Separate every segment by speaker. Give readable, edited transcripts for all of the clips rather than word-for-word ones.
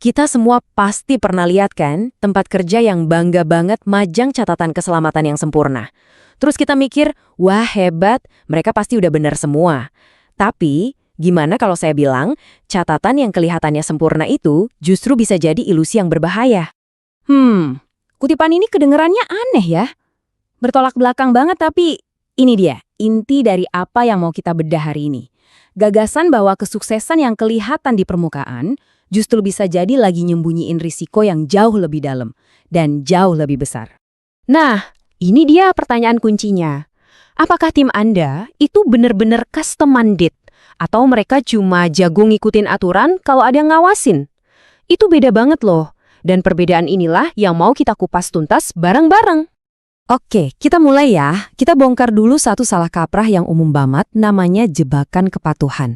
Speaker 1: Kita semua pasti pernah lihat kan, tempat kerja yang bangga banget majang catatan keselamatan yang sempurna. Terus kita mikir, wah hebat, mereka pasti udah benar semua. Tapi, gimana kalau saya bilang, catatan yang kelihatannya sempurna itu justru bisa jadi ilusi yang berbahaya? Kutipan ini kedengerannya aneh ya. Bertolak belakang banget tapi ini dia, inti dari apa yang mau kita bedah hari ini. Gagasan bahwa kesuksesan yang kelihatan di permukaan justru bisa jadi lagi nyembunyiin risiko yang jauh lebih dalam dan jauh lebih besar. Nah, ini dia pertanyaan kuncinya. Apakah tim Anda itu benar-benar custom-minded? Atau mereka cuma jago ngikutin aturan kalau ada yang ngawasin? Itu beda banget loh. Dan perbedaan inilah yang mau kita kupas tuntas bareng-bareng. Oke, kita mulai ya. Kita bongkar dulu satu salah kaprah yang umum banget, namanya jebakan kepatuhan.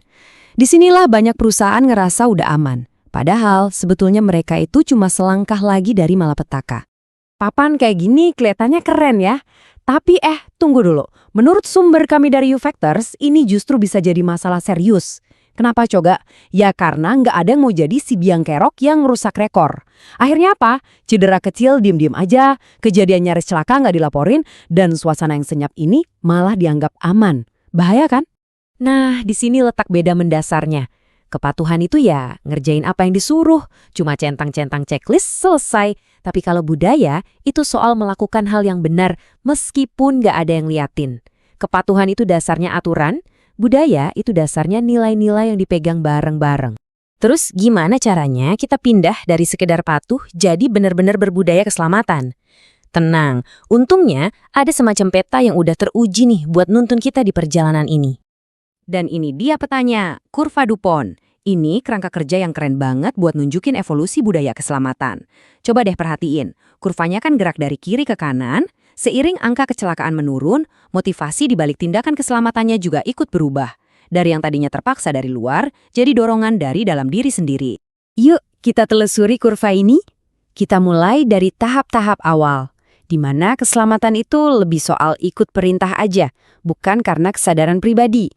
Speaker 1: Disinilah banyak perusahaan ngerasa udah aman. Padahal sebetulnya mereka itu cuma selangkah lagi dari malapetaka. Papan kayak gini kelihatannya keren ya. Tapi tunggu dulu. Menurut sumber kami dari U-Factors, ini justru bisa jadi masalah serius. Kenapa coba? Ya karena nggak ada yang mau jadi si biang kerok yang ngerusak rekor. Akhirnya apa? Cedera kecil diem-diem aja, kejadian nyaris celaka nggak dilaporin, dan suasana yang senyap ini malah dianggap aman. Bahaya kan? Nah, di sini letak beda mendasarnya. Kepatuhan itu ya ngerjain apa yang disuruh, cuma centang-centang checklist selesai. Tapi kalau budaya, itu soal melakukan hal yang benar meskipun nggak ada yang liatin. Kepatuhan itu dasarnya aturan, budaya itu dasarnya nilai-nilai yang dipegang bareng-bareng. Terus gimana caranya kita pindah dari sekedar patuh jadi benar-benar berbudaya keselamatan? Tenang, untungnya ada semacam peta yang udah teruji nih buat nuntun kita di perjalanan ini. Dan ini dia petanya, kurva DuPont. Ini kerangka kerja yang keren banget buat nunjukin evolusi budaya keselamatan. Coba deh perhatiin, kurvanya kan gerak dari kiri ke kanan, seiring angka kecelakaan menurun, motivasi di balik tindakan keselamatannya juga ikut berubah. Dari yang tadinya terpaksa dari luar, jadi dorongan dari dalam diri sendiri. Yuk, kita telusuri kurva ini. Kita mulai dari tahap-tahap awal, di mana keselamatan itu lebih soal ikut perintah aja, bukan karena kesadaran pribadi.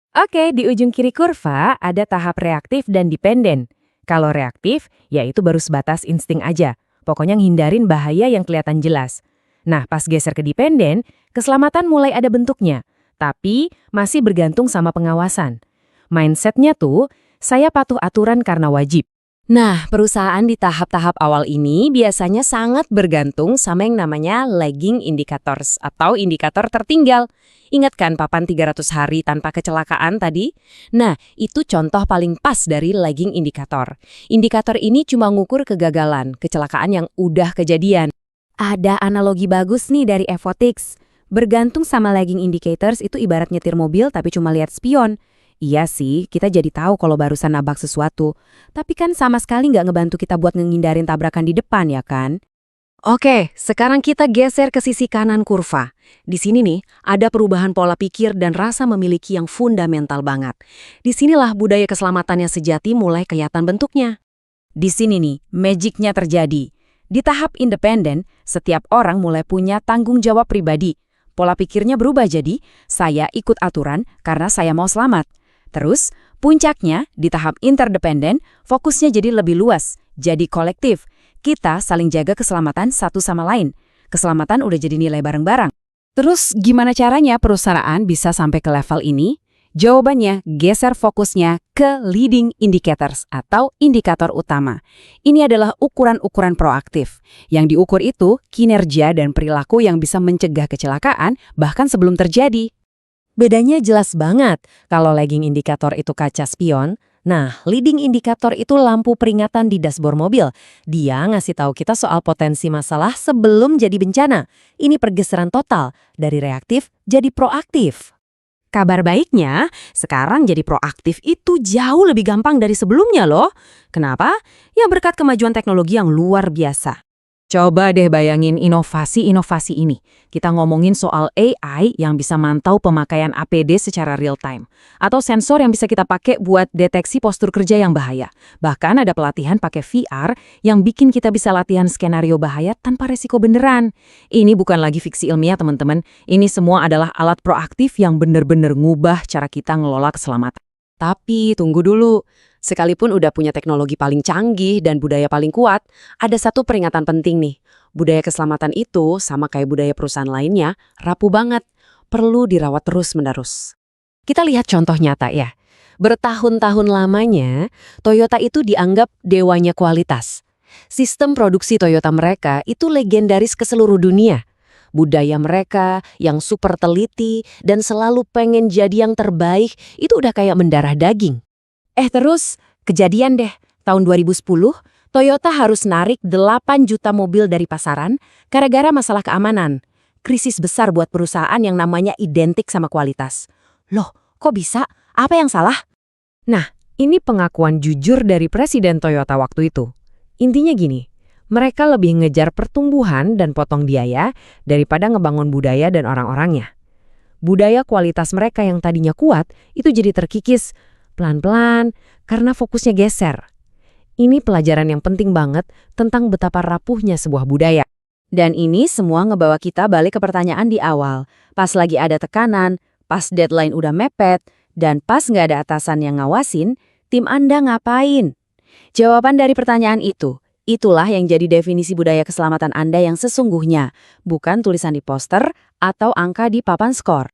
Speaker 1: Oke, di ujung kiri kurva ada tahap reaktif dan dependen. Kalau reaktif, ya itu baru sebatas insting aja. Pokoknya ngindarin bahaya yang kelihatan jelas. Nah, pas geser ke dependen, keselamatan mulai ada bentuknya. Tapi masih bergantung sama pengawasan. Mindsetnya tuh, saya patuh aturan karena wajib. Nah, perusahaan di tahap-tahap awal ini biasanya sangat bergantung sama yang namanya lagging indicators atau indikator tertinggal. Ingat kan papan 300 hari tanpa kecelakaan tadi? Nah, itu contoh paling pas dari lagging indikator. Indikator ini cuma ngukur kegagalan, kecelakaan yang udah kejadian. Ada analogi bagus nih dari Evotics. Bergantung sama lagging indicators itu ibarat nyetir mobil tapi cuma lihat spion. Iya sih, kita jadi tahu kalau barusan nabrak sesuatu. Tapi kan sama sekali nggak ngebantu kita buat ngehindarin tabrakan di depan, ya kan? Oke, sekarang kita geser ke sisi kanan kurva. Di sini nih, ada perubahan pola pikir dan rasa memiliki yang fundamental banget. Disinilah budaya keselamatannya sejati mulai kelihatan bentuknya. Di sini nih, magicnya terjadi. Di tahap independen, setiap orang mulai punya tanggung jawab pribadi. Pola pikirnya berubah jadi, saya ikut aturan karena saya mau selamat. Terus, puncaknya di tahap interdependen, fokusnya jadi lebih luas, jadi kolektif. Kita saling jaga keselamatan satu sama lain. Keselamatan udah jadi nilai bareng-bareng. Terus, gimana caranya perusahaan bisa sampai ke level ini? Jawabannya, geser fokusnya ke leading indicators atau indikator utama. Ini adalah ukuran-ukuran proaktif. Yang diukur itu kinerja dan perilaku yang bisa mencegah kecelakaan bahkan sebelum terjadi. Bedanya jelas banget. Kalau lagging indikator itu kaca spion, nah leading indikator itu lampu peringatan di dashboard mobil. Dia ngasih tahu kita soal potensi masalah sebelum jadi bencana. Ini pergeseran total dari reaktif jadi proaktif. Kabar baiknya, sekarang jadi proaktif itu jauh lebih gampang dari sebelumnya loh. Kenapa? Ya berkat kemajuan teknologi yang luar biasa. Coba deh bayangin inovasi-inovasi ini. Kita ngomongin soal AI yang bisa mantau pemakaian APD secara real time. Atau sensor yang bisa kita pakai buat deteksi postur kerja yang bahaya. Bahkan ada pelatihan pakai VR yang bikin kita bisa latihan skenario bahaya tanpa resiko beneran. Ini bukan lagi fiksi ilmiah teman-teman. Ini semua adalah alat proaktif yang bener-bener ngubah cara kita ngelola keselamatan. Tapi tunggu dulu.
Speaker 2: Sekalipun udah punya teknologi paling canggih dan budaya paling kuat, ada satu peringatan penting nih. Budaya keselamatan itu, sama kayak budaya perusahaan lainnya, rapuh banget. Perlu dirawat terus-menerus.
Speaker 1: Kita lihat contoh nyata ya. Bertahun-tahun lamanya, Toyota itu dianggap dewanya kualitas. Sistem produksi Toyota mereka itu legendaris ke seluruh dunia. Budaya mereka yang super teliti dan selalu pengen jadi yang terbaik itu udah kayak mendarah daging. Terus, kejadian deh. Tahun 2010, Toyota harus narik 8 juta mobil dari pasaran gara-gara masalah keamanan. Krisis besar buat perusahaan yang namanya identik sama kualitas. Loh, kok bisa? Apa yang salah? Nah, ini pengakuan jujur dari Presiden Toyota waktu itu. Intinya gini, mereka lebih ngejar pertumbuhan dan potong biaya daripada ngebangun budaya dan orang-orangnya. Budaya kualitas mereka yang tadinya kuat itu jadi terkikis pelan-pelan karena fokusnya geser. Ini pelajaran yang penting banget tentang betapa rapuhnya sebuah budaya. Dan ini semua ngebawa kita balik ke pertanyaan di awal. Pas lagi ada tekanan, pas deadline udah mepet, dan pas nggak ada atasan yang ngawasin, tim Anda ngapain? Jawaban dari pertanyaan itulah yang jadi definisi budaya keselamatan Anda yang sesungguhnya, bukan tulisan di poster atau angka di papan skor.